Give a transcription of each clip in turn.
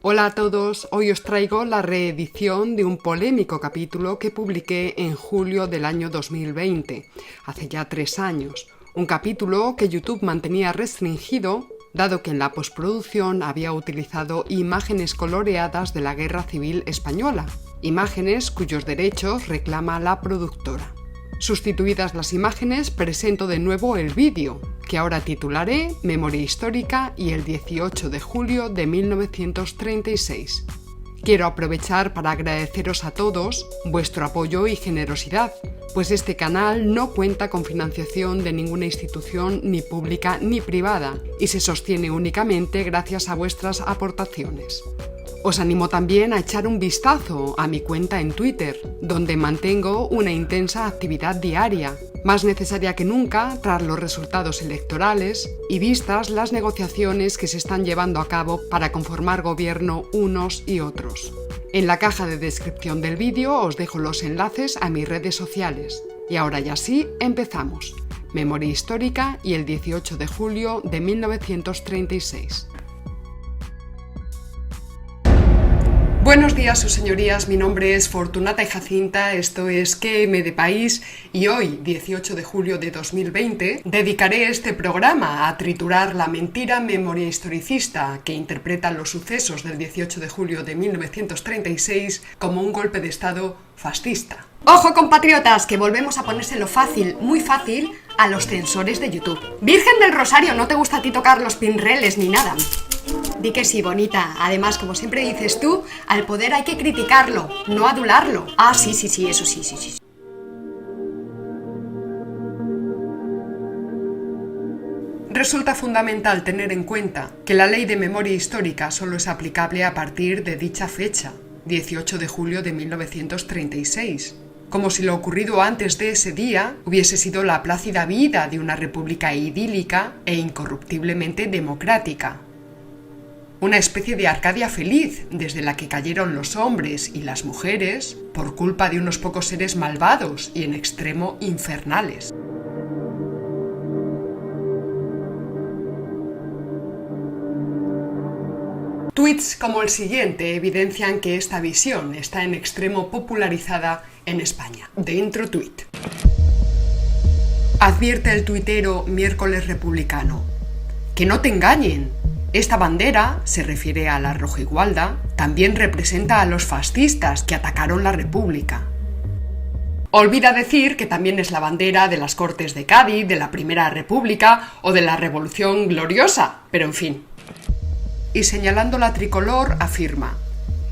Hola a todos, hoy os traigo la reedición de un polémico capítulo que publiqué en julio del año 2020, hace ya 3 años. Un capítulo que YouTube mantenía restringido, dado que en la postproducción había utilizado imágenes coloreadas de la Guerra Civil Española, imágenes cuyos derechos reclama la productora. Sustituidas las imágenes, presento de nuevo el vídeo, que ahora titularé Memoria Histórica y el 18 de julio de 1936. Quiero aprovechar para agradeceros a todos vuestro apoyo y generosidad, pues este canal no cuenta con financiación de ninguna institución ni pública ni privada y se sostiene únicamente gracias a vuestras aportaciones. Os animo también a echar un vistazo a mi cuenta en Twitter, donde mantengo una intensa actividad diaria, más necesaria que nunca tras los resultados electorales y vistas las negociaciones que se están llevando a cabo para conformar gobierno unos y otros. En la caja de descripción del vídeo os dejo los enlaces a mis redes sociales. Y ahora ya sí, empezamos. Memoria Histórica y el 18 de julio de 1936. Buenos días, sus señorías, mi nombre es Fortunata y Jacinta, esto es QM de País y hoy, 18 de julio de 2020, dedicaré este programa a triturar la mentira memoria historicista que interpreta los sucesos del 18 de julio de 1936 como un golpe de Estado fascista. ¡Ojo, compatriotas! Que volvemos a ponérselo fácil, muy fácil, a los censores de YouTube. Virgen del Rosario, no te gusta a ti tocar los pinreles ni nada. Di que sí, bonita. Además, como siempre dices tú, al poder hay que criticarlo, no adularlo. Ah, sí, eso sí. Resulta fundamental tener en cuenta que la ley de memoria histórica solo es aplicable a partir de dicha fecha, 18 de julio de 1936. Como si lo ocurrido antes de ese día hubiese sido la plácida vida de una república idílica e incorruptiblemente democrática. Una especie de Arcadia feliz, desde la que cayeron los hombres y las mujeres por culpa de unos pocos seres malvados y en extremo infernales. Tweets como el siguiente evidencian que esta visión está en extremo popularizada en España. Dentro tweet. Advierte el tuitero Miércoles Republicano. ¡Que no te engañen! Esta bandera, se refiere a la rojigualda, también representa a los fascistas que atacaron la República. Olvida decir que también es la bandera de las Cortes de Cádiz, de la Primera República o de la Revolución Gloriosa, pero en fin. Y señalando la tricolor afirma: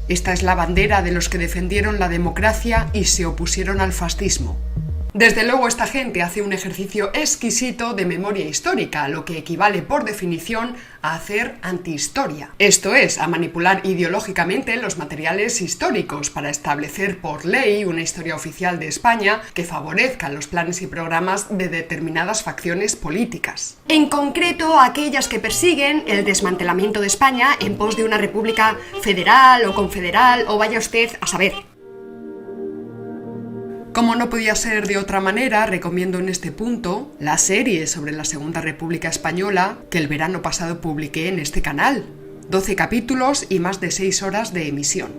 esta es la bandera de los que defendieron la democracia y se opusieron al fascismo. Desde luego esta gente hace un ejercicio exquisito de memoria histórica, lo que equivale por definición a hacer antihistoria. Esto es, a manipular ideológicamente los materiales históricos para establecer por ley una historia oficial de España que favorezca los planes y programas de determinadas facciones políticas. En concreto, aquellas que persiguen el desmantelamiento de España en pos de una república federal o confederal o vaya usted a saber. Como no podía ser de otra manera, recomiendo en este punto la serie sobre la Segunda República Española que el verano pasado publiqué en este canal. 12 capítulos y más de 6 horas de emisión.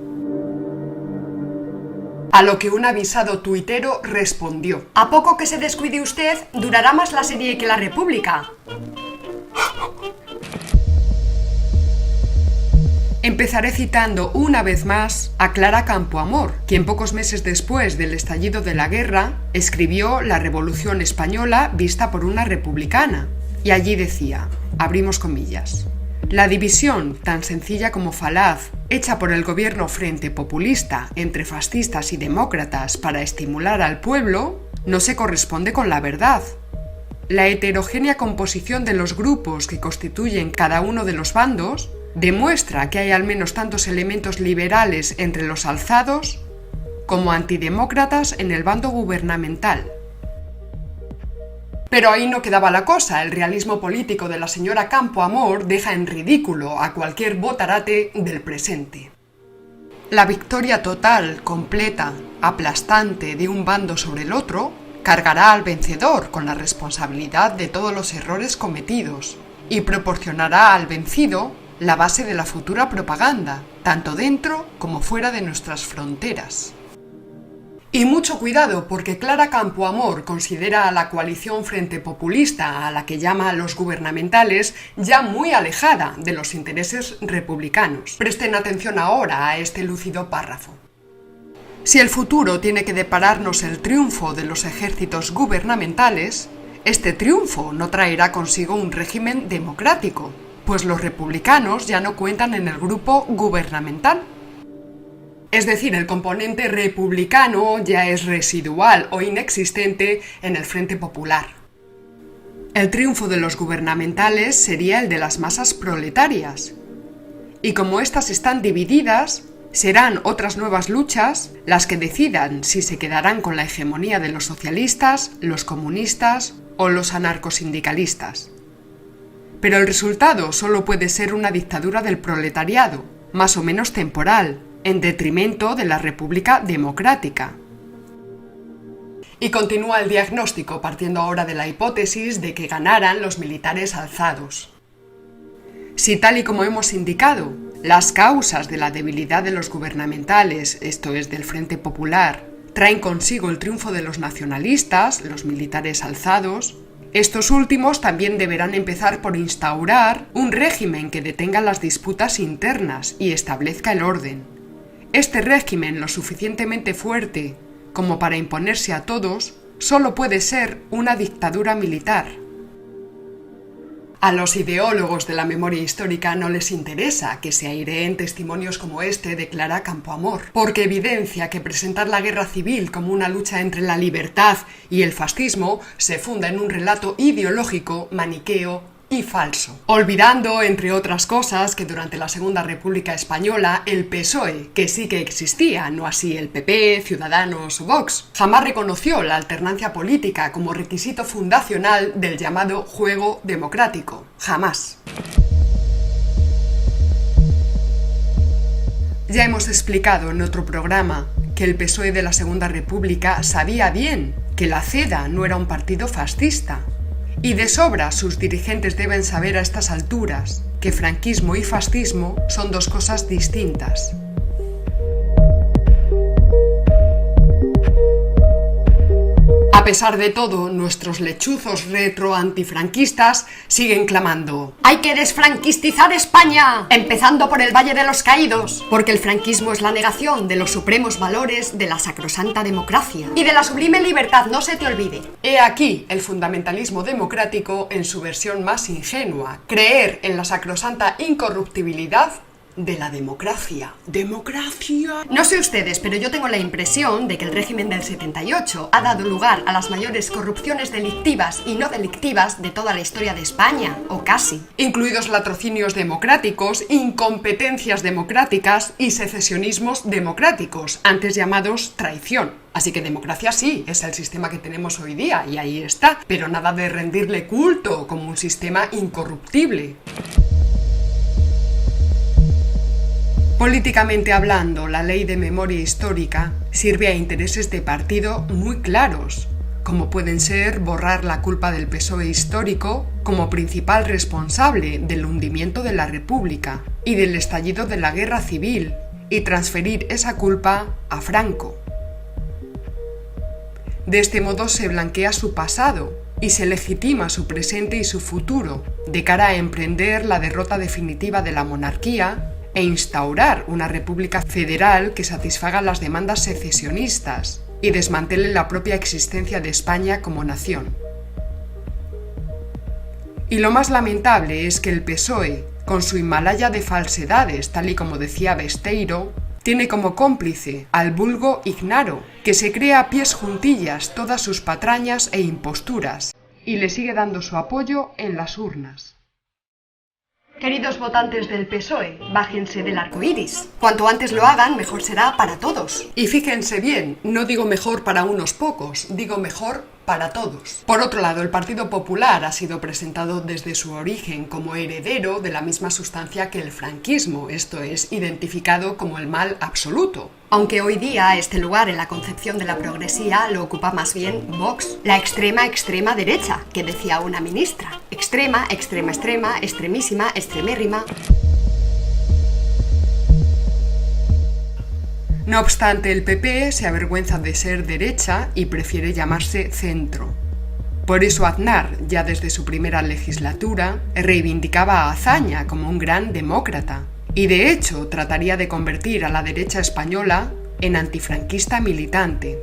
A lo que un avisado tuitero respondió: ¿a poco que se descuide usted, durará más la serie que la República? Empezaré citando una vez más a Clara Campoamor, quien pocos meses después del estallido de la guerra escribió La Revolución Española vista por una republicana, y allí decía, abrimos comillas, la división, tan sencilla como falaz, hecha por el gobierno frente populista entre fascistas y demócratas para estimular al pueblo, no se corresponde con la verdad. La heterogénea composición de los grupos que constituyen cada uno de los bandos demuestra que hay al menos tantos elementos liberales entre los alzados como antidemócratas en el bando gubernamental. Pero ahí no quedaba la cosa, el realismo político de la señora Campoamor deja en ridículo a cualquier botarate del presente. La victoria total, completa, aplastante de un bando sobre el otro, cargará al vencedor con la responsabilidad de todos los errores cometidos y proporcionará al vencido la base de la futura propaganda, tanto dentro como fuera de nuestras fronteras. Y mucho cuidado, porque Clara Campoamor considera a la coalición Frente Populista, a la que llama a los gubernamentales, ya muy alejada de los intereses republicanos. Presten atención ahora a este lúcido párrafo. Si el futuro tiene que depararnos el triunfo de los ejércitos gubernamentales, este triunfo no traerá consigo un régimen democrático, pues los republicanos ya no cuentan en el grupo gubernamental. Es decir, el componente republicano ya es residual o inexistente en el Frente Popular. El triunfo de los gubernamentales sería el de las masas proletarias. Y como éstas están divididas, serán otras nuevas luchas las que decidan si se quedarán con la hegemonía de los socialistas, los comunistas o los anarcosindicalistas. Pero el resultado solo puede ser una dictadura del proletariado, más o menos temporal, en detrimento de la República Democrática. Y continúa el diagnóstico partiendo ahora de la hipótesis de que ganaran los militares alzados. Si tal y como hemos indicado, las causas de la debilidad de los gubernamentales, esto es del Frente Popular, traen consigo el triunfo de los nacionalistas, los militares alzados, estos últimos también deberán empezar por instaurar un régimen que detenga las disputas internas y establezca el orden. Este régimen, lo suficientemente fuerte como para imponerse a todos, solo puede ser una dictadura militar. A los ideólogos de la memoria histórica no les interesa que se aireen testimonios como este de Clara Campoamor, porque evidencia que presentar la guerra civil como una lucha entre la libertad y el fascismo se funda en un relato ideológico, maniqueo y falso, olvidando, entre otras cosas, que durante la Segunda República Española el PSOE, que sí que existía, no así el PP, Ciudadanos o Vox, jamás reconoció la alternancia política como requisito fundacional del llamado juego democrático. Jamás. Ya hemos explicado en otro programa que el PSOE de la Segunda República sabía bien que la CEDA no era un partido fascista. Y de sobra sus dirigentes deben saber a estas alturas que franquismo y fascismo son dos cosas distintas. A pesar de todo, nuestros lechuzos retro-antifranquistas siguen clamando: ¡hay que desfranquistizar España! Empezando por el Valle de los Caídos, porque el franquismo es la negación de los supremos valores de la sacrosanta democracia y de la sublime libertad, no se te olvide. He aquí el fundamentalismo democrático en su versión más ingenua: creer en la sacrosanta incorruptibilidad de la democracia. ¡Democracia! No sé ustedes, pero yo tengo la impresión de que el régimen del 78 ha dado lugar a las mayores corrupciones delictivas y no delictivas de toda la historia de España, o casi. Incluidos latrocinios democráticos, incompetencias democráticas y secesionismos democráticos, antes llamados traición. Así que democracia sí, es el sistema que tenemos hoy día, y ahí está, pero nada de rendirle culto como un sistema incorruptible. Políticamente hablando, la ley de memoria histórica sirve a intereses de partido muy claros, como pueden ser borrar la culpa del PSOE histórico como principal responsable del hundimiento de la República y del estallido de la guerra civil, y transferir esa culpa a Franco. De este modo se blanquea su pasado y se legitima su presente y su futuro, de cara a emprender la derrota definitiva de la monarquía e instaurar una república federal que satisfaga las demandas secesionistas y desmantele la propia existencia de España como nación. Y lo más lamentable es que el PSOE, con su Himalaya de falsedades, tal y como decía Besteiro, tiene como cómplice al vulgo Ignaro, que se cree a pies juntillas todas sus patrañas e imposturas, y le sigue dando su apoyo en las urnas. Queridos votantes del PSOE, bájense del arco iris. Cuanto antes lo hagan, mejor será para todos. Y fíjense bien, no digo mejor para unos pocos, digo mejor para todos. Por otro lado, el Partido Popular ha sido presentado desde su origen como heredero de la misma sustancia que el franquismo, esto es, identificado como el mal absoluto. Aunque hoy día este lugar en la concepción de la progresía lo ocupa más bien Vox, la extrema derecha, que decía una ministra. Extrema, extremísima, extremérrima. No obstante, el PP se avergüenza de ser derecha y prefiere llamarse centro. Por eso Aznar, ya desde su primera legislatura, reivindicaba a Azaña como un gran demócrata y de hecho trataría de convertir a la derecha española en antifranquista militante.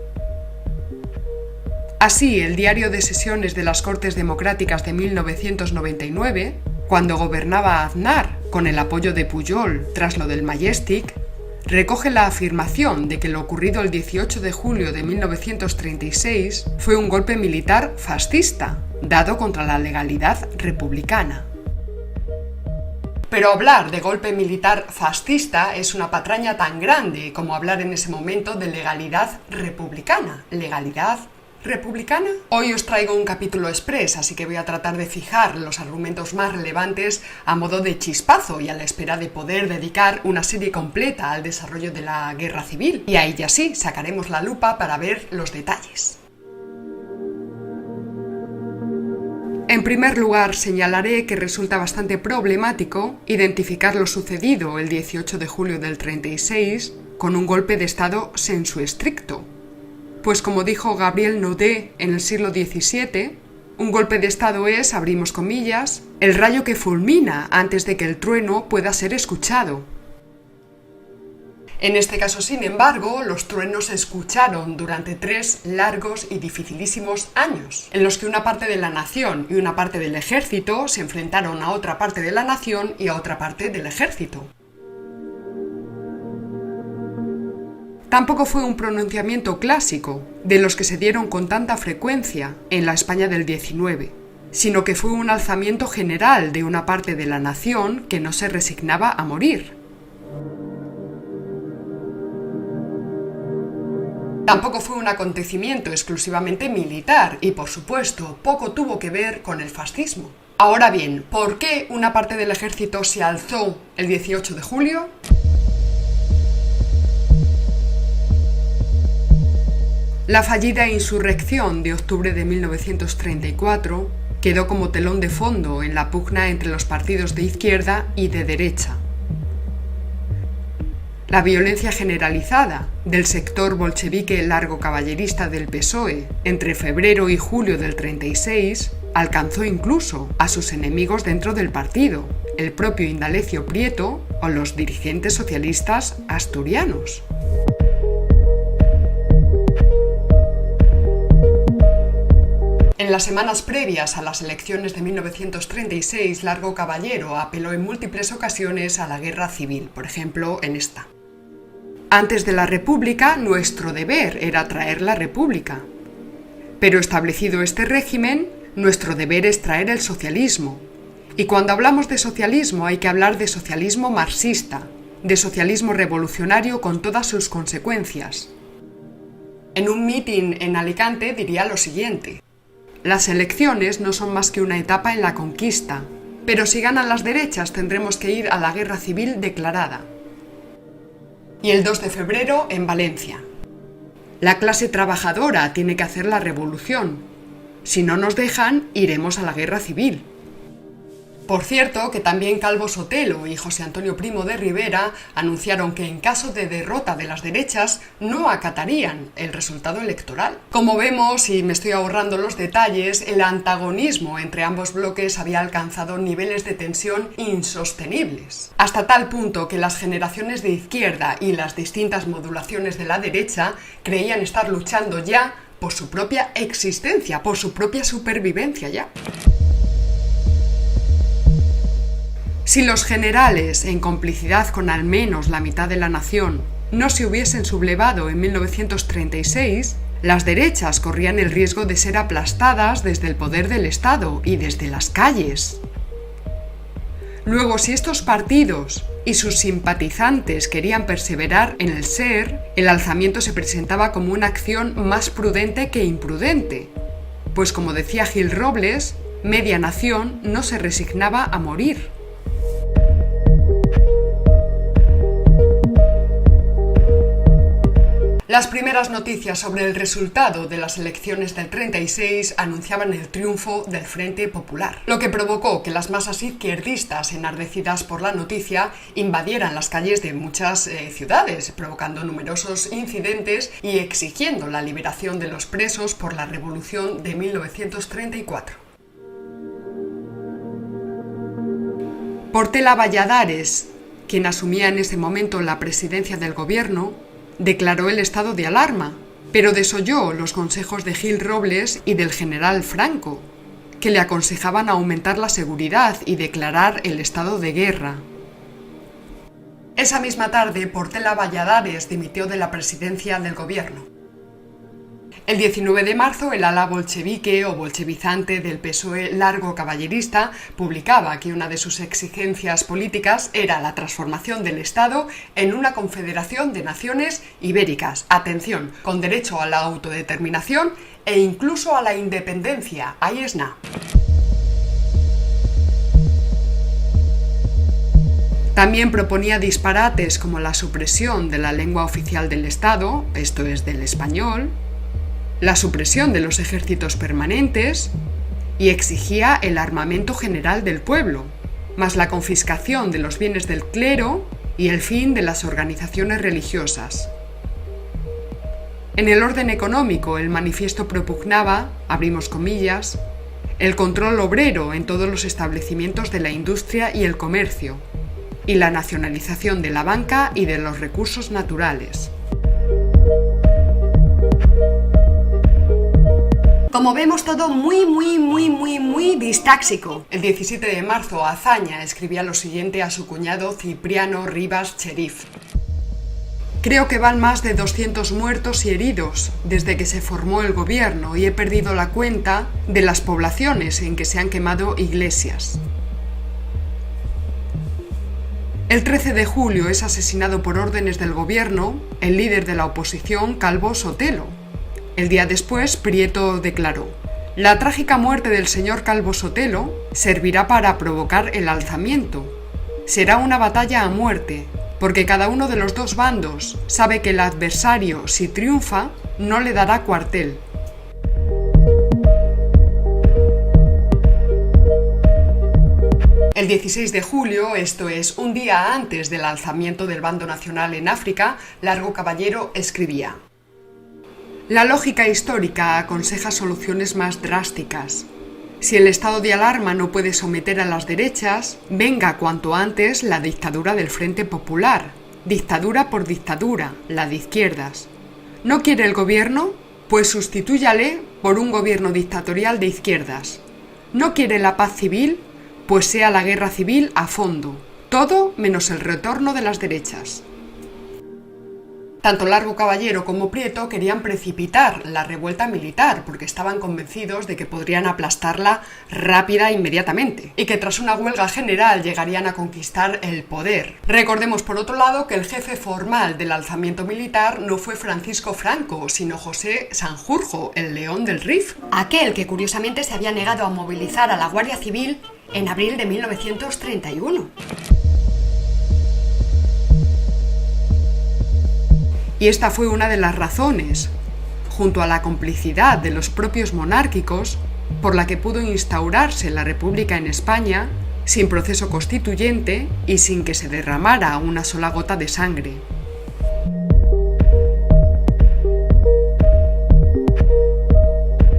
Así, el diario de sesiones de las Cortes Democráticas de 1999, cuando gobernaba Aznar con el apoyo de Pujol tras lo del Majestic, recoge la afirmación de que lo ocurrido el 18 de julio de 1936 fue un golpe militar fascista, dado contra la legalidad republicana. Pero hablar de golpe militar fascista es una patraña tan grande como hablar en ese momento de legalidad republicana. ¿Legalidad republicana? Hoy os traigo un capítulo express, así que voy a tratar de fijar los argumentos más relevantes a modo de chispazo y a la espera de poder dedicar una serie completa al desarrollo de la guerra civil. Y ahí ya sí, sacaremos la lupa para ver los detalles. En primer lugar, señalaré que resulta bastante problemático identificar lo sucedido el 18 de julio del 36 con un golpe de Estado sensu stricto. Pues como dijo Gabriel Naudet en el siglo XVII, un golpe de Estado es, abrimos comillas, el rayo que fulmina antes de que el trueno pueda ser escuchado. En este caso, sin embargo, los truenos se escucharon durante 3 largos y dificilísimos años, en los que una parte de la nación y una parte del ejército se enfrentaron a otra parte de la nación y a otra parte del ejército. Tampoco fue un pronunciamiento clásico, de los que se dieron con tanta frecuencia en la España del XIX, sino que fue un alzamiento general de una parte de la nación que no se resignaba a morir. Tampoco fue un acontecimiento exclusivamente militar y, por supuesto, poco tuvo que ver con el fascismo. Ahora bien, ¿por qué una parte del ejército se alzó el 18 de julio? La fallida insurrección de octubre de 1934 quedó como telón de fondo en la pugna entre los partidos de izquierda y de derecha. La violencia generalizada del sector bolchevique largo caballerista del PSOE entre febrero y julio del 36 alcanzó incluso a sus enemigos dentro del partido, el propio Indalecio Prieto o los dirigentes socialistas asturianos. En las semanas previas a las elecciones de 1936, Largo Caballero apeló en múltiples ocasiones a la guerra civil, por ejemplo, en esta. Antes de la República, nuestro deber era traer la República. Pero establecido este régimen, nuestro deber es traer el socialismo. Y cuando hablamos de socialismo hay que hablar de socialismo marxista, de socialismo revolucionario con todas sus consecuencias. En un mitin en Alicante diría lo siguiente: las elecciones no son más que una etapa en la conquista, pero si ganan las derechas tendremos que ir a la guerra civil declarada. Y el 2 de febrero en Valencia. La clase trabajadora tiene que hacer la revolución. Si no nos dejan, iremos a la guerra civil. Por cierto, que también Calvo Sotelo y José Antonio Primo de Rivera anunciaron que en caso de derrota de las derechas no acatarían el resultado electoral. Como vemos, y me estoy ahorrando los detalles, el antagonismo entre ambos bloques había alcanzado niveles de tensión insostenibles, hasta tal punto que las generaciones de izquierda y las distintas modulaciones de la derecha creían estar luchando ya por su propia existencia, por su propia supervivencia ya. Si los generales, en complicidad con al menos la mitad de la nación, no se hubiesen sublevado en 1936, las derechas corrían el riesgo de ser aplastadas desde el poder del Estado y desde las calles. Luego, si estos partidos y sus simpatizantes querían perseverar en el ser, el alzamiento se presentaba como una acción más prudente que imprudente, pues como decía Gil Robles, media nación no se resignaba a morir. Las primeras noticias sobre el resultado de las elecciones del 36 anunciaban el triunfo del Frente Popular, lo que provocó que las masas izquierdistas, enardecidas por la noticia, invadieran las calles de muchas ciudades, provocando numerosos incidentes y exigiendo la liberación de los presos por la Revolución de 1934. Portela Valladares, quien asumía en ese momento la presidencia del gobierno, declaró el estado de alarma, pero desoyó los consejos de Gil Robles y del general Franco, que le aconsejaban aumentar la seguridad y declarar el estado de guerra. Esa misma tarde, Portela Valladares dimitió de la presidencia del gobierno. El 19 de marzo, el ala bolchevique o bolchevizante del PSOE Largo Caballerista publicaba que una de sus exigencias políticas era la transformación del Estado en una confederación de naciones ibéricas, atención, con derecho a la autodeterminación e incluso a la independencia. Ahí es nada. También proponía disparates como la supresión de la lengua oficial del Estado, esto es del español, la supresión de los ejércitos permanentes y exigía el armamento general del pueblo, más la confiscación de los bienes del clero y el fin de las organizaciones religiosas. En el orden económico, el manifiesto propugnaba, abrimos comillas, el control obrero en todos los establecimientos de la industria y el comercio, y la nacionalización de la banca y de los recursos naturales. Como vemos, todo muy distáxico. El 17 de marzo, Azaña escribía lo siguiente a su cuñado Cipriano Rivas Cherif. Creo que van más de 200 muertos y heridos desde que se formó el gobierno y he perdido la cuenta de las poblaciones en que se han quemado iglesias. El 13 de julio es asesinado por órdenes del gobierno el líder de la oposición, Calvo Sotelo. El día después, Prieto declaró: la trágica muerte del señor Calvo Sotelo servirá para provocar el alzamiento. Será una batalla a muerte, porque cada uno de los dos bandos sabe que el adversario, si triunfa, no le dará cuartel. El 16 de julio, esto es un día antes del alzamiento del bando nacional en África, Largo Caballero escribía: la lógica histórica aconseja soluciones más drásticas. Si el estado de alarma no puede someter a las derechas, venga cuanto antes la dictadura del Frente Popular, dictadura por dictadura, la de izquierdas. ¿No quiere el gobierno? Pues sustitúyale por un gobierno dictatorial de izquierdas. ¿No quiere la paz civil? Pues sea la guerra civil a fondo. Todo menos el retorno de las derechas. Tanto Largo Caballero como Prieto querían precipitar la revuelta militar porque estaban convencidos de que podrían aplastarla rápida e inmediatamente y que tras una huelga general llegarían a conquistar el poder. Recordemos por otro lado que el jefe formal del alzamiento militar no fue Francisco Franco, sino José Sanjurjo, el León del Rif. Aquel que curiosamente se había negado a movilizar a la Guardia Civil en abril de 1931. Y esta fue una de las razones, junto a la complicidad de los propios monárquicos, por la que pudo instaurarse la República en España sin proceso constituyente y sin que se derramara una sola gota de sangre.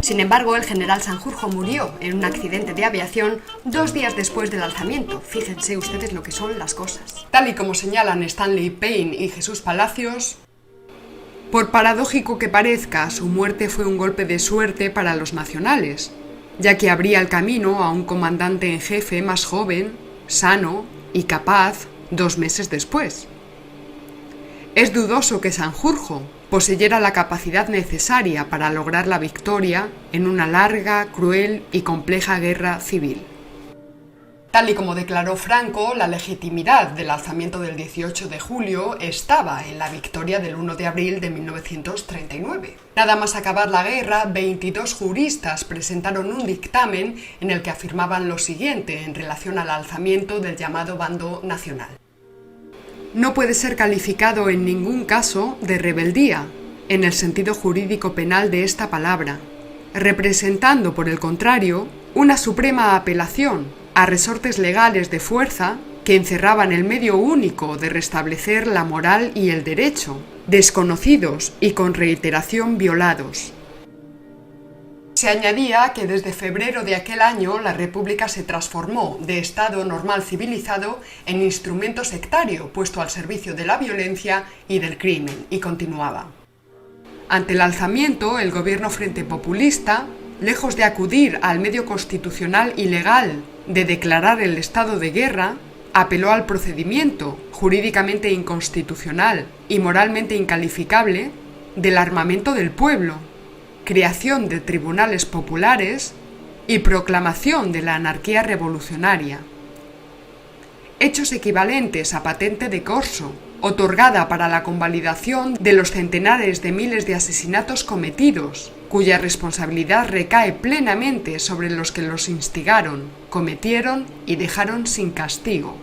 Sin embargo, el general Sanjurjo murió en un accidente de aviación 2 días después del alzamiento. Fíjense ustedes lo que son las cosas. Tal y como señalan Stanley Payne y Jesús Palacios, por paradójico que parezca, su muerte fue un golpe de suerte para los nacionales, ya que abría el camino a un comandante en jefe más joven, sano y capaz 2 meses después. Es dudoso que Sanjurjo poseyera la capacidad necesaria para lograr la victoria en una larga, cruel y compleja guerra civil. Tal y como declaró Franco, la legitimidad del alzamiento del 18 de julio estaba en la victoria del 1 de abril de 1939. Nada más acabar la guerra, 22 juristas presentaron un dictamen en el que afirmaban lo siguiente en relación al alzamiento del llamado bando nacional. No puede ser calificado en ningún caso de rebeldía, en el sentido jurídico penal de esta palabra, representando, por el contrario, una suprema apelación a resortes legales de fuerza que encerraban el medio único de restablecer la moral y el derecho, desconocidos y con reiteración violados. Se añadía que desde febrero de aquel año la República se transformó de Estado normal civilizado en instrumento sectario puesto al servicio de la violencia y del crimen, y continuaba. Ante el alzamiento, el gobierno Frente Populista, lejos de acudir al medio constitucional y legal de declarar el estado de guerra, apeló al procedimiento, jurídicamente inconstitucional y moralmente incalificable, del armamento del pueblo, creación de tribunales populares y proclamación de la anarquía revolucionaria. Hechos equivalentes a patente de corso, otorgada para la convalidación de los centenares de miles de asesinatos cometidos, cuya responsabilidad recae plenamente sobre los que los instigaron, cometieron y dejaron sin castigo.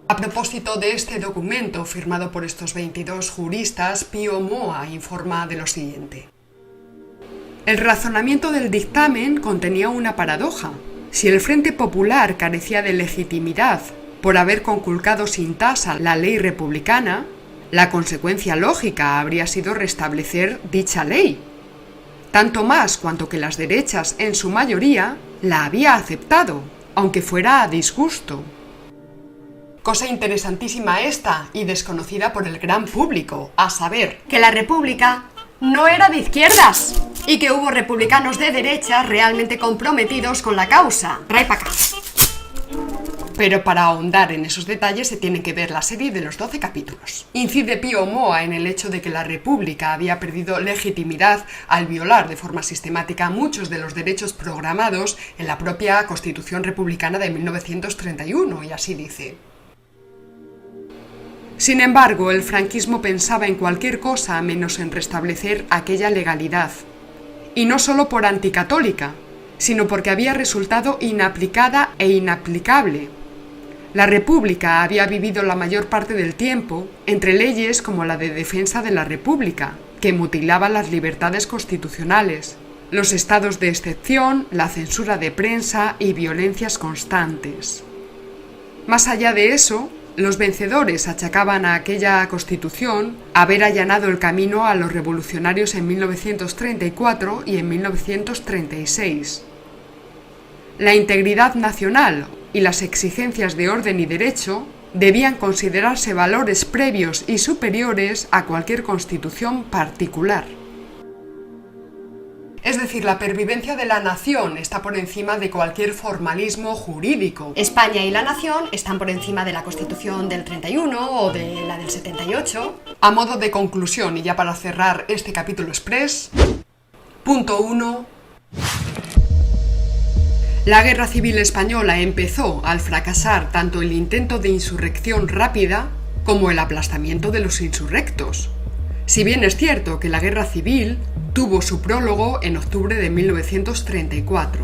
A propósito de este documento firmado por estos 22 juristas, Pío Moa informa de lo siguiente. El razonamiento del dictamen contenía una paradoja. Si el Frente Popular carecía de legitimidad por haber conculcado sin tasa la ley republicana, la consecuencia lógica habría sido restablecer dicha ley, tanto más cuanto que las derechas, en su mayoría, la había aceptado, aunque fuera a disgusto. Cosa interesantísima esta y desconocida por el gran público, a saber, Que la República no era de izquierdas y que hubo republicanos de derecha realmente comprometidos con la causa. Trae pa' acá. Pero para ahondar en esos detalles se tiene que ver la serie de los 12 capítulos. Incide Pío Moa en el hecho de que la República había perdido legitimidad al violar de forma sistemática muchos de los derechos programados en la propia Constitución Republicana de 1931, y así dice. Sin embargo, el franquismo pensaba en cualquier cosa menos en restablecer aquella legalidad, y no solo por anticatólica, sino porque había resultado inaplicada e inaplicable. La República había vivido la mayor parte del tiempo entre leyes como la de defensa de la República, que mutilaban las libertades constitucionales, los estados de excepción, la censura de prensa y violencias constantes. Más allá de eso, los vencedores achacaban a aquella Constitución haber allanado el camino a los revolucionarios en 1934 y en 1936. La integridad nacional y las exigencias de orden y derecho debían considerarse valores previos y superiores a cualquier constitución particular. Es decir, la pervivencia de la nación está por encima de cualquier formalismo jurídico. España y la nación están por encima de la Constitución del 31 o de la del 78. A modo de conclusión, y ya para cerrar este capítulo express, punto 1. La Guerra Civil Española empezó al fracasar tanto el intento de insurrección rápida como el aplastamiento de los insurrectos. Si bien es cierto que la Guerra Civil tuvo su prólogo en octubre de 1934.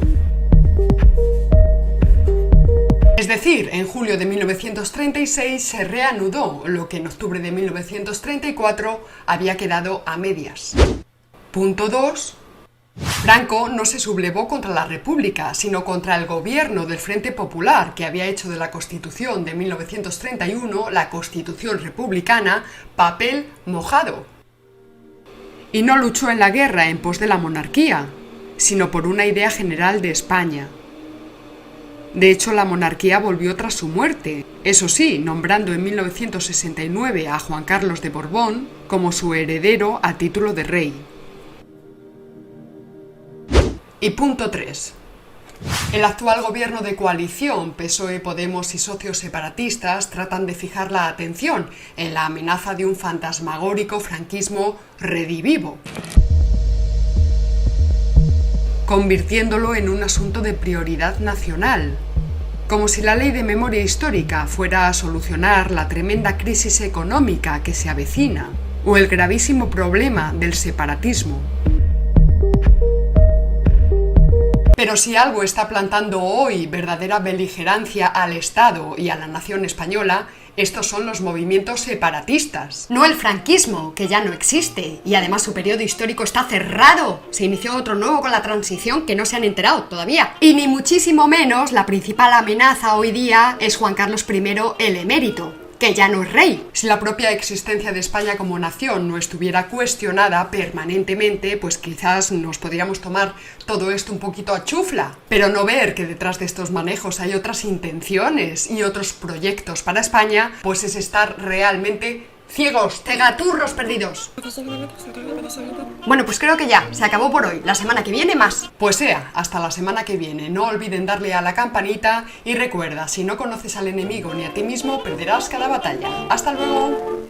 Es decir, en julio de 1936 se reanudó lo que en octubre de 1934 había quedado a medias. Punto 2. Franco no se sublevó contra la República, sino contra el gobierno del Frente Popular, que había hecho de la Constitución de 1931, la Constitución republicana, papel mojado. Y no luchó en la guerra en pos de la monarquía, sino por una idea general de España. De hecho, la monarquía volvió tras su muerte, eso sí, nombrando en 1969 a Juan Carlos de Borbón como su heredero a título de rey. Y punto 3. El actual gobierno de coalición, PSOE, Podemos y socios separatistas, tratan de fijar la atención en la amenaza de un fantasmagórico franquismo redivivo, convirtiéndolo en un asunto de prioridad nacional, como si la ley de memoria histórica fuera a solucionar la tremenda crisis económica que se avecina, o el gravísimo problema del separatismo. Pero si algo está plantando hoy verdadera beligerancia al Estado y a la nación española, estos son los movimientos separatistas. No el franquismo, que ya no existe, y además su periodo histórico está cerrado. Se inició otro nuevo con la transición que no se han enterado todavía. Y ni muchísimo menos la principal amenaza hoy día es Juan Carlos I el Emérito, que ya no es rey. Si la propia existencia de España como nación no estuviera cuestionada permanentemente, pues quizás nos podríamos tomar todo esto un poquito a chufla. Pero no ver que detrás de estos manejos hay otras intenciones y otros proyectos para España, pues es estar realmente ciegos, cegaturros perdidos. Bueno, pues creo que ya, se acabó por hoy. La semana que viene más. Pues sea, hasta la semana que viene. No olviden darle a la campanita y recuerda, si no conoces al enemigo ni a ti mismo, perderás cada batalla. ¡Hasta luego!